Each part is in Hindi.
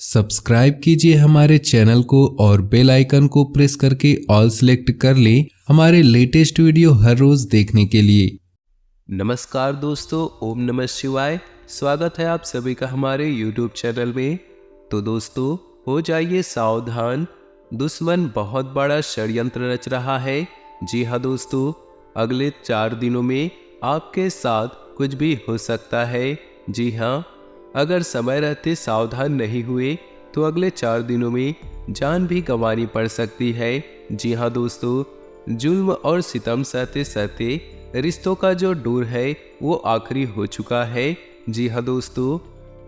सब्सक्राइब कीजिए हमारे चैनल को और बेल आइकन को प्रेस करके ऑल सेलेक्ट कर लें हमारे लेटेस्ट वीडियो हर रोज देखने के लिए। नमस्कार दोस्तों, ओम नमः शिवाय। स्वागत है आप सभी का हमारे YouTube चैनल में। तो दोस्तों, हो जाइए सावधान, दुश्मन बहुत बड़ा षड्यंत्र रच रहा है। जी हाँ दोस्तों, अगले 4 दिनों में आपके साथ कुछ भी हो सकता है। जी हाँ, अगर समय रहते सावधान नहीं हुए तो अगले 4 दिनों में जान भी गंवानी पड़ सकती है। जी हाँ दोस्तों, जुल्म और सितम सहते सहते रिश्तों का जो दौर है वो आखिरी हो चुका है। जी हाँ दोस्तों,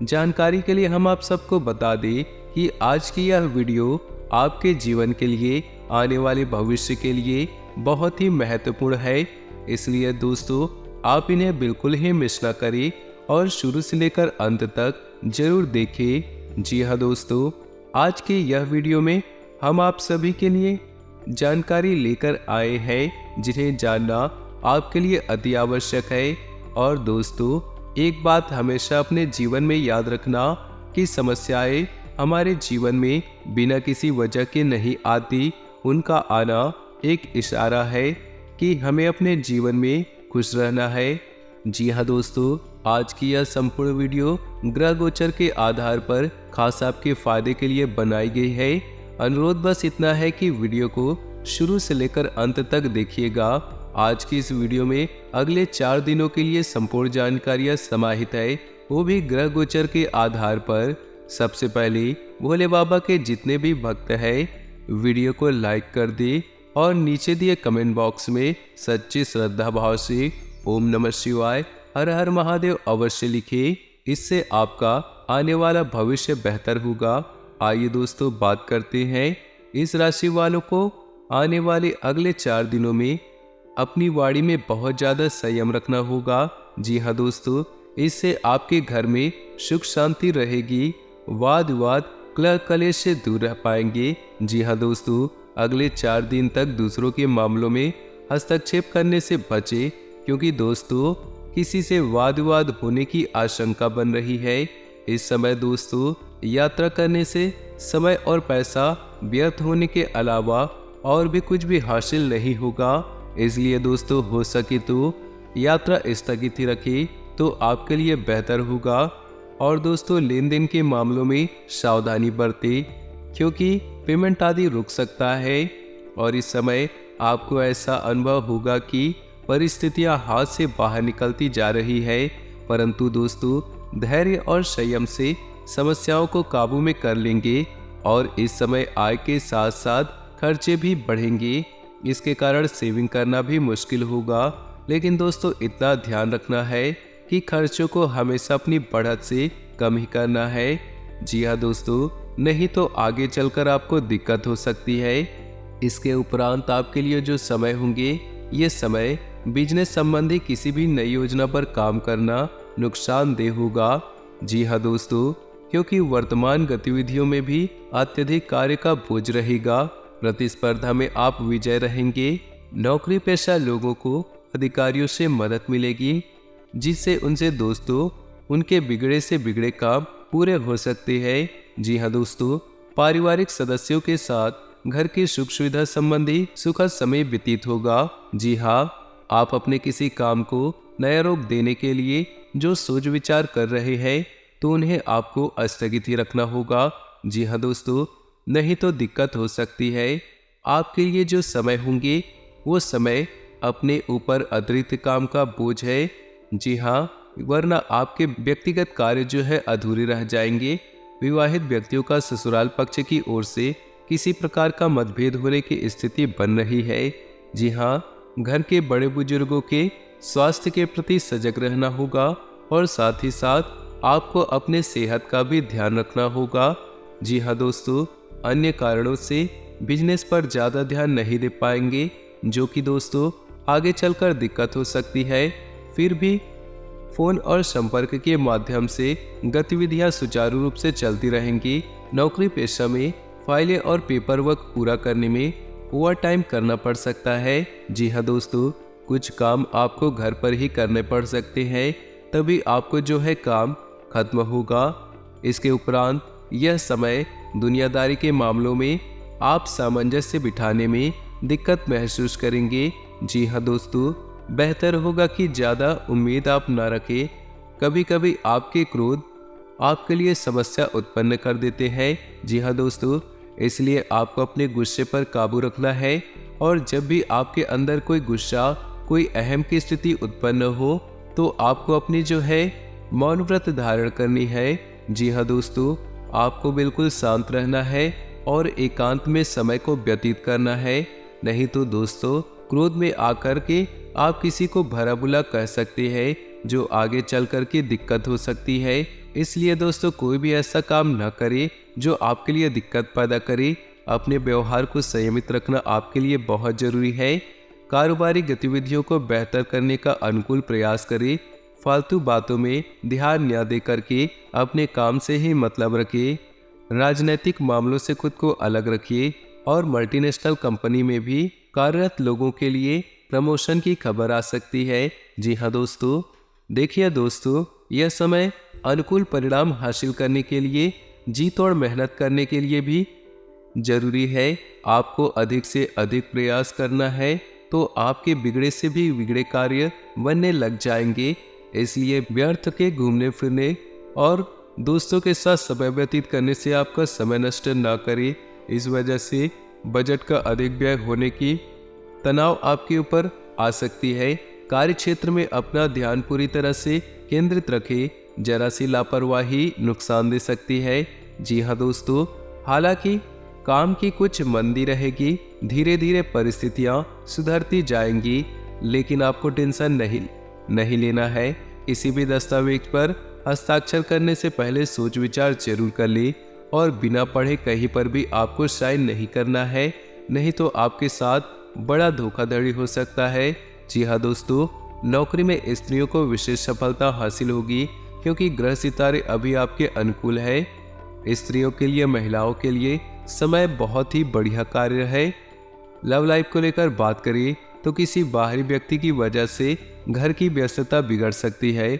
जानकारी के लिए हम आप सबको बता दें कि आज की यह वीडियो आपके जीवन के लिए, आने वाले भविष्य के लिए बहुत ही महत्वपूर्ण है। इसलिए दोस्तों, आप इन्हें बिल्कुल ही मिस ना करें और शुरू से लेकर अंत तक जरूर देखें। जी हाँ दोस्तों, आज के यह वीडियो में हम आप सभी के लिए जानकारी लेकर आए हैं जिन्हें जानना आपके लिए अति आवश्यक है। और दोस्तों, एक बात हमेशा अपने जीवन में याद रखना कि समस्याएं हमारे जीवन में बिना किसी वजह के नहीं आती। उनका आना एक इशारा है कि हमें अपने जीवन में खुश रहना है। जी हाँ दोस्तों, आज की यह संपूर्ण वीडियो ग्रह गोचर के आधार पर खास आपके फायदे के लिए बनाई गई है। अनुरोध बस इतना है कि वीडियो को शुरू से लेकर अंत तक देखिएगा। आज की इस वीडियो में अगले 4 दिनों के लिए संपूर्ण जानकारियां समाहित है, वो भी ग्रह गोचर के आधार पर। सबसे पहले भोले बाबा के जितने भी भक्त हैं, वीडियो को लाइक कर दे और नीचे दिए कमेंट बॉक्स में सच्ची श्रद्धा भाव से ओम नमः शिवाय, हर हर महादेव अवश्य लिखे। इससे आपका आने वाला भविष्य बेहतर होगा। आइए दोस्तों, बात करते हैं इस राशि वालों को आने वाले अगले 4 दिनों में अपनी वाणी में बहुत ज़्यादा संयम रखना होगा। जी हाँ दोस्तों, इससे आपके घर में सुख शांति रहेगी। वाद विवाद कलह कलेश से दूर रह पाएंगे। जी हाँ दोस्तों, अगले 4 दिन तक दूसरों के मामलों में हस्तक्षेप करने से बचे, क्योंकि दोस्तों किसी से वाद विवाद होने की आशंका बन रही है। इस समय दोस्तों, यात्रा करने से समय और पैसा व्यर्थ होने के अलावा और भी कुछ भी हासिल नहीं होगा। इसलिए दोस्तों, हो सके तो यात्रा स्थगित ही रखें तो आपके लिए बेहतर होगा। और दोस्तों, लेन देन के मामलों में सावधानी बरतें, क्योंकि पेमेंट आदि रुक सकता है। और इस समय आपको ऐसा अनुभव होगा कि परिस्थितियां हाथ से बाहर निकलती जा रही है, परंतु दोस्तों धैर्य और संयम से समस्याओं को काबू में कर लेंगे। और इस समय आय के साथ साथ खर्चे भी बढ़ेंगे, इसके कारण सेविंग करना भी मुश्किल होगा। लेकिन दोस्तों, इतना ध्यान रखना है कि खर्चों को हमेशा अपनी बढ़त से कम ही करना है। जी हाँ दोस्तों, नहीं तो आगे चलकर आपको दिक्कत हो सकती है। इसके उपरांत आपके लिए जो समय होंगे, ये समय बिजनेस संबंधी किसी भी नई योजना पर काम करना नुकसानदेह होगा। जी हाँ दोस्तों, क्योंकि वर्तमान गतिविधियों में भी अत्यधिक कार्य का बोझ रहेगा। प्रतिस्पर्धा में आप विजय रहेंगे। नौकरी पेशा लोगों को अधिकारियों से मदद मिलेगी, जिससे उनसे दोस्तों उनके बिगड़े से बिगड़े काम पूरे हो सकते हैं। जी हाँ दोस्तों, पारिवारिक सदस्यों के साथ घर की सुख सुविधा संबंधी सुखद समय व्यतीत होगा। जी हाँ, आप अपने किसी काम को नया रूप देने के लिए जो सोच विचार कर रहे हैं, तो उन्हें आपको स्थगित ही रखना होगा। जी हाँ दोस्तों, नहीं तो दिक्कत हो सकती है। आपके लिए जो समय होंगे, वो समय अपने ऊपर अतिरिक्त काम का बोझ है। जी हाँ, वरना आपके व्यक्तिगत कार्य जो है अधूरे रह जाएंगे। विवाहित व्यक्तियों का ससुराल पक्ष की ओर से किसी प्रकार का मतभेद होने की स्थिति बन रही है। जी हाँ, घर के बड़े बुजुर्गों के स्वास्थ्य के प्रति सजग रहना होगा और साथ ही साथ आपको अपने सेहत का भी ध्यान रखना होगा। जी हाँ दोस्तों, अन्य कारणों से बिजनेस पर ज़्यादा ध्यान नहीं दे पाएंगे, जो कि दोस्तों आगे चलकर दिक्कत हो सकती है। फिर भी फोन और संपर्क के माध्यम से गतिविधियां सुचारू रूप से चलती रहेंगी। नौकरी पेशा में फाइलें और पेपर वर्क पूरा करने में ओवर टाइम करना पड़ सकता है। जी हाँ दोस्तों, कुछ काम आपको घर पर ही करने पड़ सकते हैं, तभी आपको जो है काम खत्म होगा। इसके उपरांत यह समय दुनियादारी के मामलों में आप सामंजस्य बिठाने में दिक्कत महसूस करेंगे। जी हाँ दोस्तों, बेहतर होगा कि ज़्यादा उम्मीद आप ना रखें। कभी कभी आपके क्रोध आपके लिए समस्या उत्पन्न कर देते हैं। जी हाँ दोस्तों, इसलिए आपको अपने गुस्से पर काबू रखना है और जब भी आपके अंदर कोई गुस्सा, कोई अहम की स्थिति उत्पन्न हो तो आपको अपनी जो है मौन व्रत धारण करनी है। जी हाँ दोस्तों, आपको बिल्कुल शांत रहना है और एकांत में समय को व्यतीत करना है। नहीं तो दोस्तों, क्रोध में आकर के आप किसी को भला बुरा कह सकते हैं जो आगे चल कर के दिक्कत हो सकती है। इसलिए दोस्तों, कोई भी ऐसा काम न करे जो आपके लिए दिक्कत पैदा करे। अपने व्यवहार को संयमित रखना आपके लिए बहुत जरूरी है। कारोबारी गतिविधियों को बेहतर करने का अनुकूल प्रयास करें। फालतू बातों में ध्यान न दे करके अपने काम से ही मतलब रखिए। राजनीतिक मामलों से खुद को अलग रखिए और मल्टीनेशनल कंपनी में भी कार्यरत लोगों के लिए प्रमोशन की खबर आ सकती है। जी हाँ दोस्तों, देखिए दोस्तों, यह समय अनुकूल परिणाम हासिल करने के लिए जी तोड़ मेहनत करने के लिए भी जरूरी है। आपको अधिक से अधिक प्रयास करना है तो आपके बिगड़े से भी बिगड़े कार्य बनने लग जाएंगे। इसलिए व्यर्थ के घूमने फिरने और दोस्तों के साथ समय व्यतीत करने से आपका समय नष्ट ना करें। इस वजह से बजट का अधिक व्यय होने की तनाव आपके ऊपर आ सकती है। कार्य क्षेत्र में अपना ध्यान पूरी तरह से केंद्रित रखें। जरा सी लापरवाही नुकसान दे सकती है। जी हाँ दोस्तों, हालांकि काम की कुछ मंदी रहेगी, धीरे धीरे परिस्थितियां सुधरती जाएंगी, लेकिन आपको टेंशन नहीं लेना है। किसी भी दस्तावेज पर हस्ताक्षर करने से पहले सोच विचार जरूर कर ले और बिना पढ़े कहीं पर भी आपको साइन नहीं करना है, नहीं तो आपके साथ बड़ा धोखाधड़ी हो सकता है। जी हाँ दोस्तों, नौकरी में स्त्रियों को विशेष सफलता हासिल होगी क्योंकि ग्रह सितारे अभी आपके अनुकूल है। स्त्रियों के लिए, महिलाओं के लिए समय बहुत ही बढ़िया कार्य है। लव लाइफ को लेकर बात करें तो किसी बाहरी व्यक्ति की वजह से घर की व्यस्तता बिगड़ सकती है।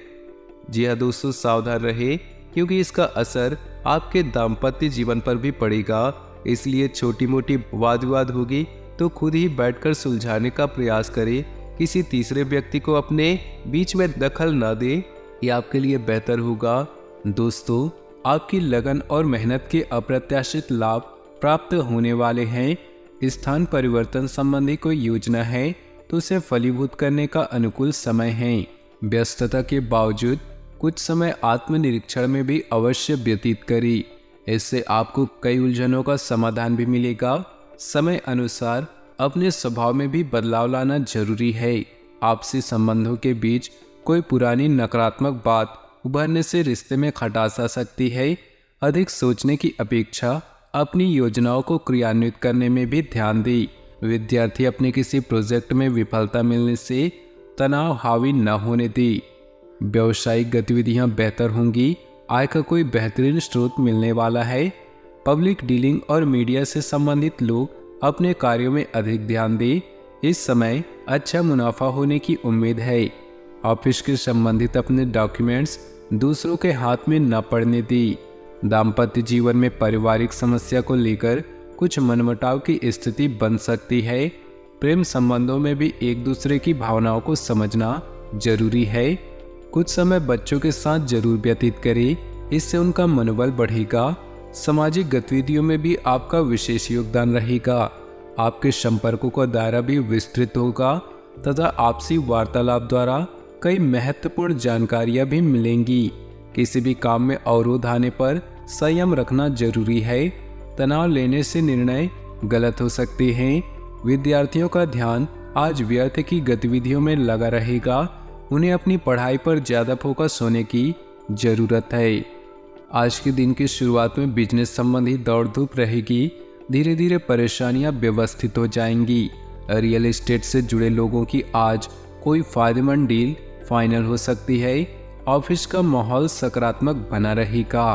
जी हाँ दोस्तों, सावधान रहे क्योंकि इसका असर आपके दाम्पत्य जीवन पर भी पड़ेगा। इसलिए छोटी मोटी वाद विवाद होगी तो खुद ही बैठकर सुलझाने का प्रयास करें। किसी तीसरे व्यक्ति को अपने बीच में दखल ना दे, ये आपके लिए बेहतर होगा। दोस्तों, आपकी लगन और मेहनत के अप्रत्याशित लाभ प्राप्त होने वाले हैं। स्थान परिवर्तन संबंधी कोई योजना है तो उसे फलीभूत करने का अनुकूल समय है। व्यस्तता के बावजूद कुछ समय आत्मनिरीक्षण में भी अवश्य व्यतीत करें। इससे आपको कई उलझनों का समाधान भी मिलेगा। समय अनुसार अपने स्वभाव में भी बदलाव लाना जरूरी है। आपसी संबंधों के बीच कोई पुरानी नकारात्मक बात उभरने से रिश्ते में खटास आ सकती है। अधिक सोचने की अपेक्षा अपनी योजनाओं को क्रियान्वित करने में भी ध्यान दें। विद्यार्थी अपने किसी प्रोजेक्ट में विफलता मिलने से तनाव हावी न होने दें। व्यावसायिक गतिविधियां बेहतर होंगी। आय का कोई बेहतरीन स्रोत मिलने वाला है। पब्लिक डीलिंग और मीडिया से संबंधित लोग अपने कार्यों में अधिक ध्यान दें। इस समय अच्छा मुनाफा होने की उम्मीद है। ऑफिस के संबंधित अपने डॉक्यूमेंट्स दूसरों के हाथ में न पड़ने दें। दाम्पत्य जीवन में पारिवारिक समस्या को लेकर कुछ मनमुटाव की स्थिति बन सकती है। प्रेम संबंधों में भी एक दूसरे की भावनाओं को समझना जरूरी है। कुछ समय बच्चों के साथ जरूर व्यतीत करें, इससे उनका मनोबल बढ़ेगा। सामाजिक गतिविधियों में भी आपका विशेष योगदान रहेगा। आपके संपर्कों का दायरा भी विस्तृत होगा तथा आपसी वार्तालाप द्वारा कई महत्वपूर्ण जानकारियां भी मिलेंगी। किसी भी काम में अवरोध आने पर संयम रखना जरूरी है। तनाव लेने से निर्णय गलत हो सकते हैं। विद्यार्थियों का ध्यान आज व्यर्थ की गतिविधियों में लगा रहेगा। उन्हें अपनी पढ़ाई पर ज़्यादा फोकस होने की ज़रूरत है। आज के दिन की शुरुआत में बिजनेस संबंधी दौड़ धूप रहेगी। धीरे धीरे परेशानियां व्यवस्थित हो जाएंगी। रियल एस्टेट से जुड़े लोगों की आज कोई फायदेमंद डील फाइनल हो सकती है। ऑफिस का माहौल सकारात्मक बना रहेगा।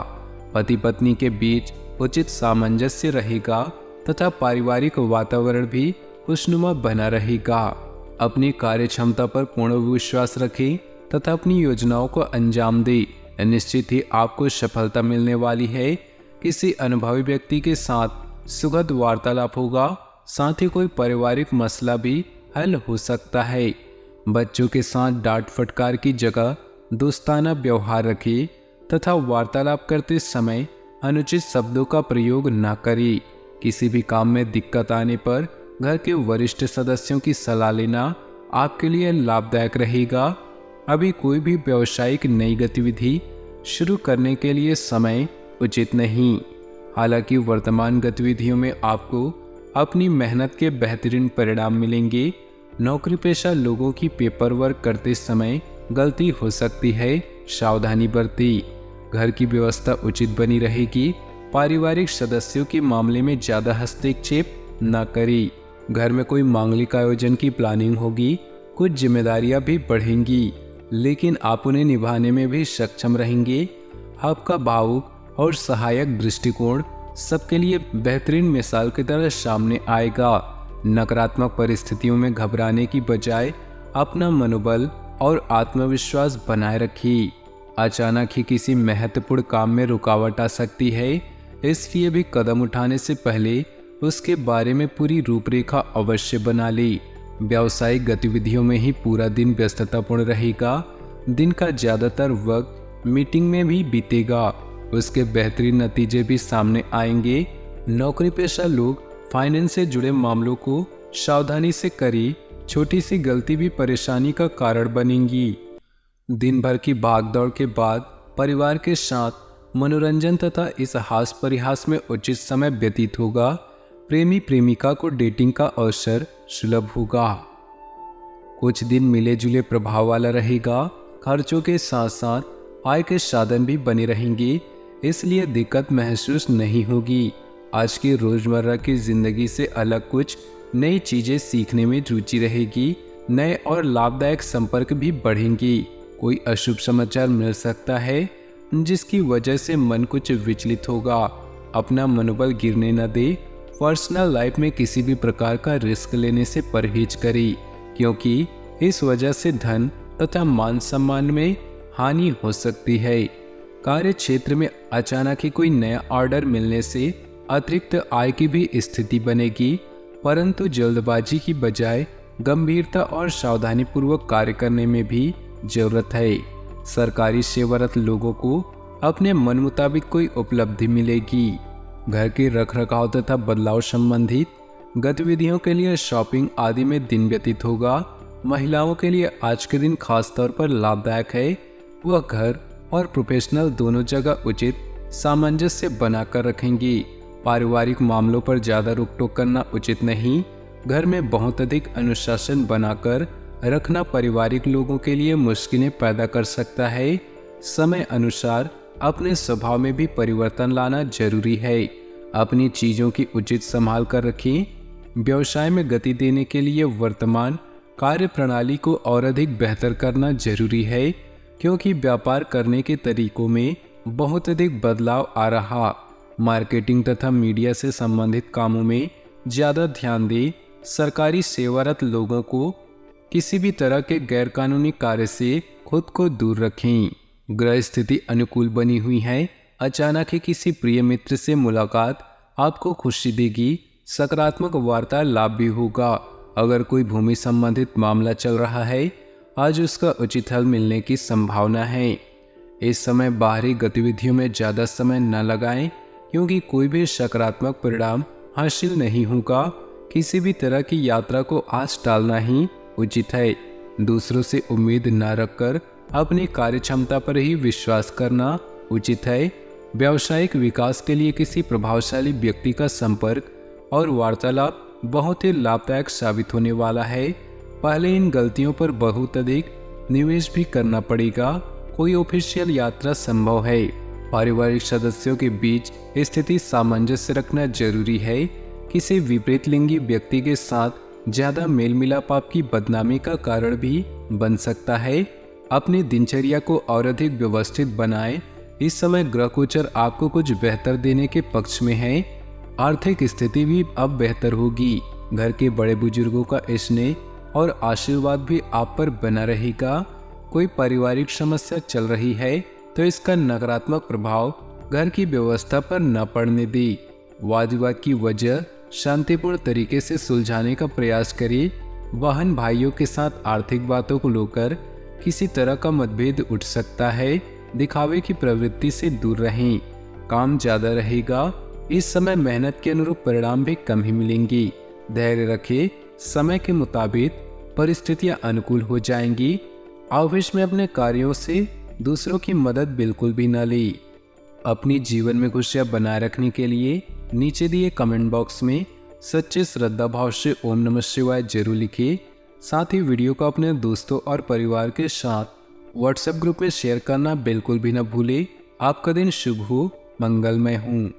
पति पत्नी के बीच उचित सामंजस्य रहेगा तथा पारिवारिक वातावरण भी खुशनुमा बना रहेगा। अपनी कार्य क्षमता पर पूर्ण विश्वास रखें तथा अपनी योजनाओं को अंजाम दें। निश्चित ही आपको सफलता मिलने वाली है। किसी अनुभवी व्यक्ति के साथ सुखद वार्तालाप होगा। साथ ही कोई पारिवारिक मसला भी हल हो सकता है। बच्चों के साथ डांट फटकार की जगह दोस्ताना व्यवहार रखें तथा वार्तालाप करते समय अनुचित शब्दों का प्रयोग न करें। किसी भी काम में दिक्कत आने पर घर के वरिष्ठ सदस्यों की सलाह लेना आपके लिए लाभदायक रहेगा। अभी कोई भी व्यावसायिक नई गतिविधि शुरू करने के लिए समय उचित नहीं। हालांकि वर्तमान गतिविधियों में आपको अपनी मेहनत के बेहतरीन परिणाम मिलेंगे। नौकरी पेशा लोगों की पेपर वर्क करते समय गलती हो सकती है, सावधानी बरतें। घर की व्यवस्था उचित बनी रहेगी। पारिवारिक सदस्यों के मामले में ज़्यादा हस्तक्षेप न करें। घर में कोई मांगलिक आयोजन की प्लानिंग होगी। कुछ जिम्मेदारियां भी बढ़ेंगी, लेकिन आप उन्हें निभाने में भी सक्षम रहेंगे। आपका भावुक और सहायक दृष्टिकोण सबके लिए बेहतरीन मिसाल की तरह सामने आएगा। नकारात्मक परिस्थितियों में घबराने की बजाय अपना मनोबल और आत्मविश्वास बनाए रखिए। अचानक ही किसी महत्वपूर्ण काम में रुकावट आ सकती है, इसलिए भी कदम उठाने से पहले उसके बारे में पूरी रूपरेखा अवश्य बना ले। व्यावसायिक गतिविधियों में ही पूरा दिन व्यस्ततापूर्ण रहेगा। दिन का ज़्यादातर वक्त मीटिंग में भी बीतेगा। उसके बेहतरीन नतीजे भी सामने आएंगे। नौकरी पेशा लोग फाइनेंस से जुड़े मामलों को सावधानी से करें। छोटी सी गलती भी परेशानी का कारण बनेगी। दिन भर की भागदौड़ के बाद परिवार के साथ मनोरंजन तथा इस हास परिहास में उचित समय व्यतीत होगा। प्रेमी प्रेमिका को डेटिंग का अवसर सुलभ होगा। कुछ दिन मिले जुले प्रभाव वाला रहेगा। खर्चों के साथ साथ आय के साधन भी बने रहेंगे, इसलिए दिक्कत महसूस नहीं होगी। आज की रोजमर्रा की जिंदगी से अलग कुछ नई चीजें सीखने में रुचि रहेगी। नए और लाभदायक संपर्क भी बढ़ेंगी। कोई अशुभ समाचार मिल सकता है, जिसकी वजह से मन कुछ विचलित होगा। अपना मनोबल गिरने न दे। पर्सनल लाइफ में किसी भी प्रकार का रिस्क लेने से परहेज करें, क्योंकि इस वजह से धन तथा मान सम्मान में हानि हो सकती है। कार्य क्षेत्र में अचानक ही कोई नया ऑर्डर मिलने से अतिरिक्त आय की भी स्थिति बनेगी, परंतु जल्दबाजी की बजाय गंभीरता और सावधानी पूर्वक कार्य करने में भी जरूरत है। सरकारी सेवारत लोगों को अपने मन मुताबिक कोई उपलब्धि मिलेगी। घर के रखरखाव तथा बदलाव संबंधित गतिविधियों के लिए शॉपिंग आदि में दिन व्यतीत होगा। महिलाओं के लिए आज के दिन खास तौर पर लाभदायक है। वह घर और प्रोफेशनल दोनों जगह उचित सामंजस्य बनाकर रखेंगी। पारिवारिक मामलों पर ज़्यादा रोक टोक करना उचित नहीं। घर में बहुत अधिक अनुशासन बनाकर रखना पारिवारिक लोगों के लिए मुश्किलें पैदा कर सकता है। समय अनुसार अपने स्वभाव में भी परिवर्तन लाना जरूरी है। अपनी चीज़ों की उचित संभाल कर रखें। व्यवसाय में गति देने के लिए वर्तमान कार्य प्रणाली को और अधिक बेहतर करना जरूरी है, क्योंकि व्यापार करने के तरीकों में बहुत अधिक बदलाव आ रहा। मार्केटिंग तथा मीडिया से संबंधित कामों में ज़्यादा ध्यान दें। सरकारी सेवारत लोगों को किसी भी तरह के गैरकानूनी कार्य से खुद को दूर रखें। ग्रह स्थिति अनुकूल बनी हुई है। अचानक ही किसी प्रिय मित्र से मुलाकात आपको खुशी देगी। सकारात्मक वार्तालाप भी होगा। अगर कोई भूमि संबंधित मामला चल रहा है, आज उसका उचित हल मिलने की संभावना है। इस समय बाहरी गतिविधियों में ज़्यादा समय न लगाएं, क्योंकि कोई भी सकारात्मक परिणाम हासिल नहीं होगा। किसी भी तरह की यात्रा को आज टालना ही उचित है। दूसरों से उम्मीद न रखकर अपनी कार्य क्षमता पर ही विश्वास करना उचित है। व्यावसायिक विकास के लिए किसी प्रभावशाली व्यक्ति का संपर्क और वार्तालाप बहुत ही लाभदायक साबित होने वाला है। पहले इन गलतियों पर बहुत अधिक निवेश भी करना पड़ेगा। कोई ऑफिशियल यात्रा संभव है। पारिवारिक सदस्यों के बीच स्थिति सामंजस्य रखना जरूरी है। किसी विपरीत लिंगी व्यक्ति के साथ ज्यादा मेल मिलाप आपकी बदनामी का कारण भी बन सकता है। अपनी दिनचर्या को और अधिक व्यवस्थित बनाएं। इस समय ग्रह गोचर आपको कुछ बेहतर देने के पक्ष में है। आर्थिक स्थिति भी अब बेहतर होगी। घर के बड़े बुजुर्गों का स्नेह और आशीर्वाद भी आप पर बना रहेगा। कोई पारिवारिक समस्या चल रही है तो इसका नकारात्मक प्रभाव घर की व्यवस्था पर न पड़ने दें। वाद विवाद की वजह शांतिपूर्ण तरीके से सुलझाने का प्रयास करें। बहन भाइयों के साथ आर्थिक बातों को लेकर किसी तरह का मतभेद उठ सकता है। दिखावे की प्रवृत्ति से दूर रहें। काम ज्यादा रहेगा। इस समय मेहनत के अनुरूप परिणाम भी कम ही मिलेंगे। धैर्य रखें। समय के मुताबिक परिस्थितियां अनुकूल हो जाएंगी। ऑफिस में अपने कार्यों से दूसरों की मदद बिल्कुल भी न लें। अपनी जीवन में खुशियां बनाए रखने के लिए नीचे दिए कमेंट बॉक्स में सच्चे श्रद्धा भाव से ओम नमः शिवाय जरूर लिखिए। साथ ही वीडियो को अपने दोस्तों और परिवार के साथ व्हाट्सएप ग्रुप में शेयर करना बिल्कुल भी न भूलें। आपका दिन शुभ हो, मंगलमय हो।